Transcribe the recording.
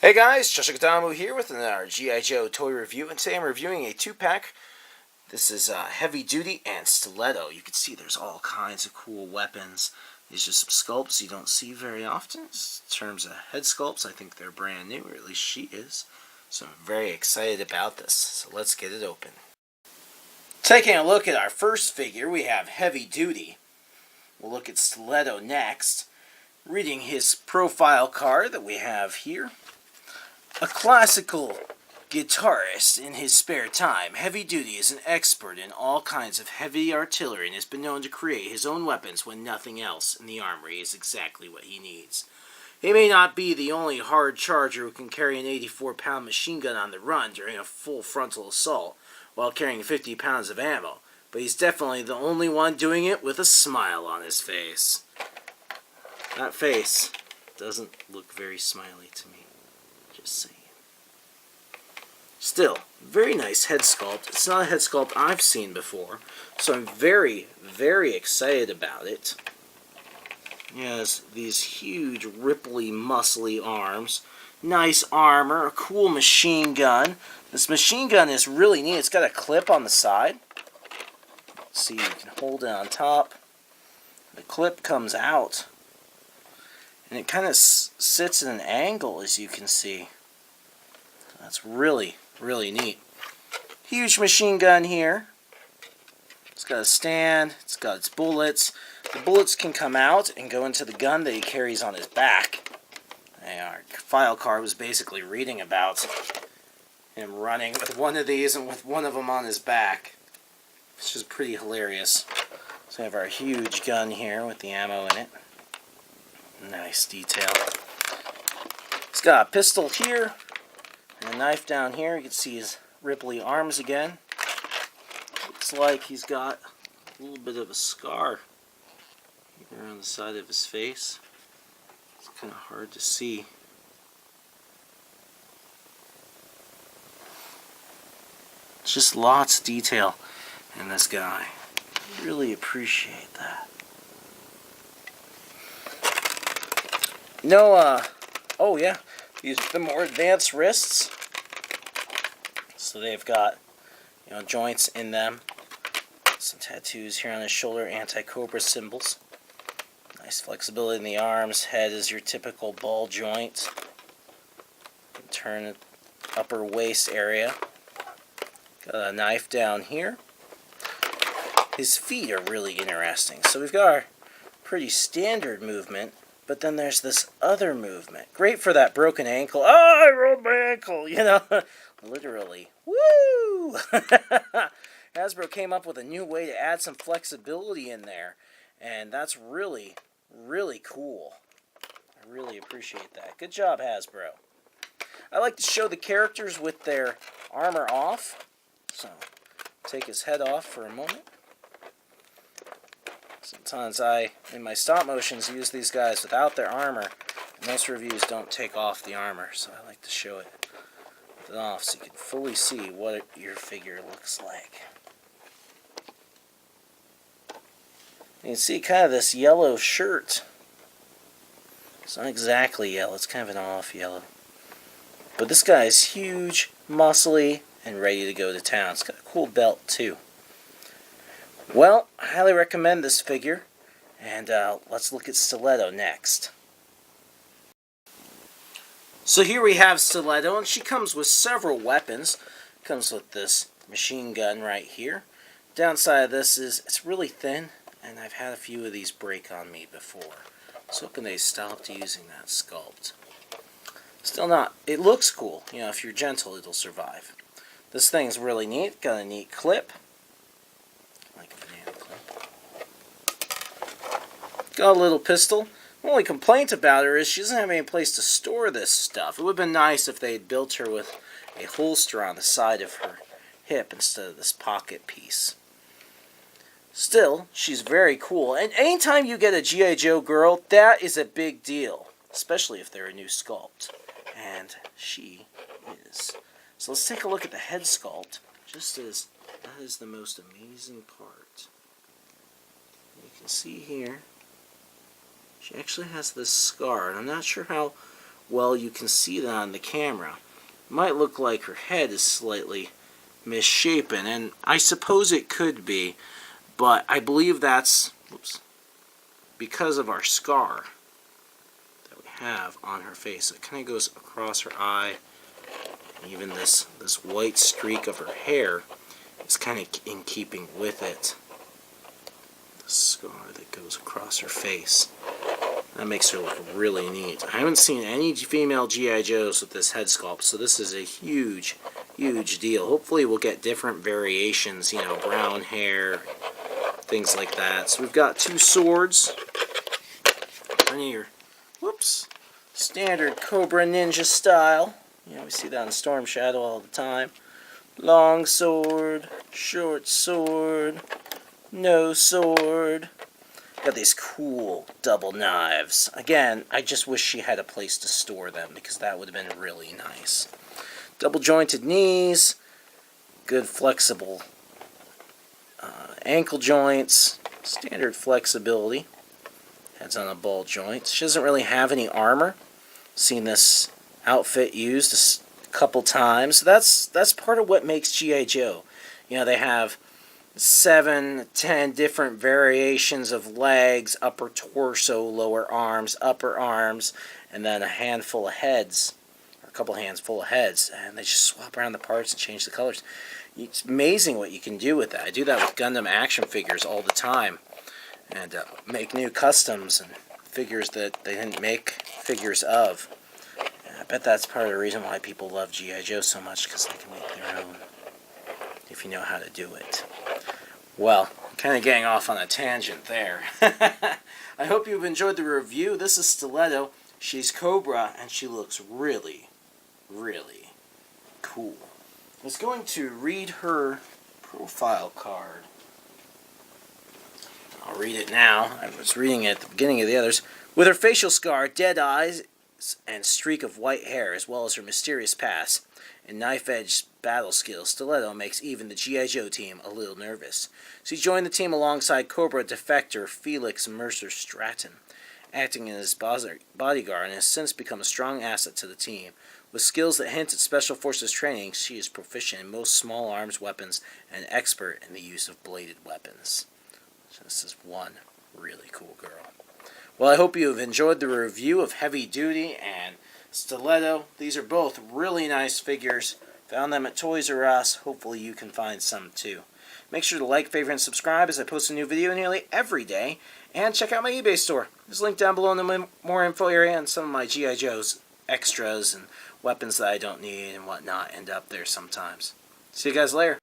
Hey guys, Joshua here with another G.I. Joe toy review, and today I'm reviewing a 2-pack. This is Heavy Duty and Stilleto. You can see there's all kinds of cool weapons. These are some sculpts you don't see very often. In terms of head sculpts, I think they're brand new, or at least she is. So I'm very excited about this. So let's get it open. Taking a look at our first figure, we have Heavy Duty. We'll look at Stilleto next. Reading his profile card that we have here. A classical guitarist in his spare time, Heavy Duty is an expert in all kinds of heavy artillery and has been known to create his own weapons when nothing else in the armory is exactly what he needs. He may not be the only hard charger who can carry an 84-pound machine gun on the run during a full frontal assault while carrying 50 pounds of ammo, but he's definitely the only one doing it with a smile on his face. That face doesn't look very smiley to me. Just saying. Still, very nice head sculpt. It's not a head sculpt I've seen before, so I'm very, very excited about it. He has these huge, ripply, muscly arms, nice armor, a cool machine gun. This machine gun is really neat. It's got a clip on the side. See, you can hold it on top. The clip comes out. And it kind of sits at an angle, as you can see. That's really, really neat. Huge machine gun here. It's got a stand. It's got its bullets. The bullets can come out and go into the gun that he carries on his back. And our file card was basically reading about him running with one of these and with one of them on his back. Which is pretty hilarious. So we have our huge gun here with the ammo in it. Nice detail. He's got a pistol here and a knife down here. You can see his ripply arms again. Looks like he's got a little bit of a scar here on the side of his face. It's kind of hard to see. It's just lots of detail in this guy. Really appreciate that. No, oh yeah, these are the more advanced wrists. So they've got, joints in them. Some tattoos here on his shoulder, anti-cobra symbols. Nice flexibility in the arms. Head is your typical ball joint. Turn the upper waist area. Got a knife down here. His feet are really interesting. So we've got our pretty standard movement. But then there's this other movement. Great for that broken ankle. Oh, I rolled my ankle, Literally. Woo! Hasbro came up with a new way to add some flexibility in there. And that's really, really cool. I really appreciate that. Good job, Hasbro. I like to show the characters with their armor off. So, take his head off for a moment. Sometimes in my stop motions, use these guys without their armor. Most reviews don't take off the armor, so I like to show it with it off so you can fully see what your figure looks like. You can see kind of this yellow shirt. It's not exactly yellow, it's kind of an off yellow. But this guy is huge, muscly, and ready to go to town. It's got a cool belt, too. Well, I highly recommend this figure, and let's look at Stilleto next. So here we have Stilleto, and she comes with several weapons. Comes with this machine gun right here. Downside of this is it's really thin, and I've had a few of these break on me before. So hoping they stopped using that sculpt. Still not, it looks cool. If you're gentle, it'll survive. This thing's really neat, got a neat clip. Got a little pistol. The only complaint about her is she doesn't have any place to store this stuff. It would have been nice if they had built her with a holster on the side of her hip instead of this pocket piece. Still, she's very cool. And anytime you get a G.I. Joe girl, that is a big deal. Especially if they're a new sculpt. And she is. So let's take a look at the head sculpt. Just as that is the most amazing part. You can see here. She actually has this scar, and I'm not sure how well, you can see that on the camera. Might look like her head is slightly misshapen, and I suppose it could be, but I believe that's because of our scar that we have on her face. It kind of goes across her eye, and even this white streak of her hair is kind of in keeping with it. The scar that goes across her face. That makes her look really neat. I haven't seen any female G.I. Joes with this head sculpt, so this is a huge, huge deal. Hopefully we'll get different variations, you know, brown hair, things like that. So we've got 2 swords. Any of your, standard Cobra Ninja style. You know, we see that in Storm Shadow all the time. Long sword, short sword, no sword. Got these cool double knives. Again, I just wish she had a place to store them, because that would have been really nice. Double jointed knees, good flexible ankle joints, standard flexibility. Head's on a ball joint. She doesn't really have any armor. Seen this outfit used a couple times. That's part of what makes G.I. Joe. You know, they have 7, 10 different variations of legs, upper torso, lower arms, upper arms, and then a handful of heads, or a couple hands full of heads, and they just swap around the parts and change the colors. It's amazing what you can do with that. I do that with Gundam action figures all the time, and make new customs and figures that they didn't make figures of. And I bet that's part of the reason why people love G.I. Joe so much, because they can make their own, if you know how to do it. Well, kind of getting off on a tangent there. I hope you've enjoyed the review. This is Stilleto. She's Cobra, and she looks really, really cool. I was going to read her profile card. I'll read it now. I was reading it at the beginning of the others. With her facial scar, dead eyes, and streak of white hair, as well as her mysterious past and knife-edge battle skills, Stilleto makes even the G.I. Joe team a little nervous. She joined the team alongside Cobra defector Felix Mercer Stratton, acting as bodyguard, and has since become a strong asset to the team. With skills that hint at Special Forces training, she is proficient in most small arms weapons and expert in the use of bladed weapons. So this is one really cool girl. Well, I hope you have enjoyed the review of Heavy Duty and Stilleto. These are both really nice figures. Found them at Toys R Us. Hopefully you can find some too. Make sure to like, favorite, and subscribe as I post a new video nearly every day. And check out my eBay store. There's a link down below in the more info area, and some of my G.I. Joe's extras and weapons that I don't need and whatnot end up there sometimes. See you guys later.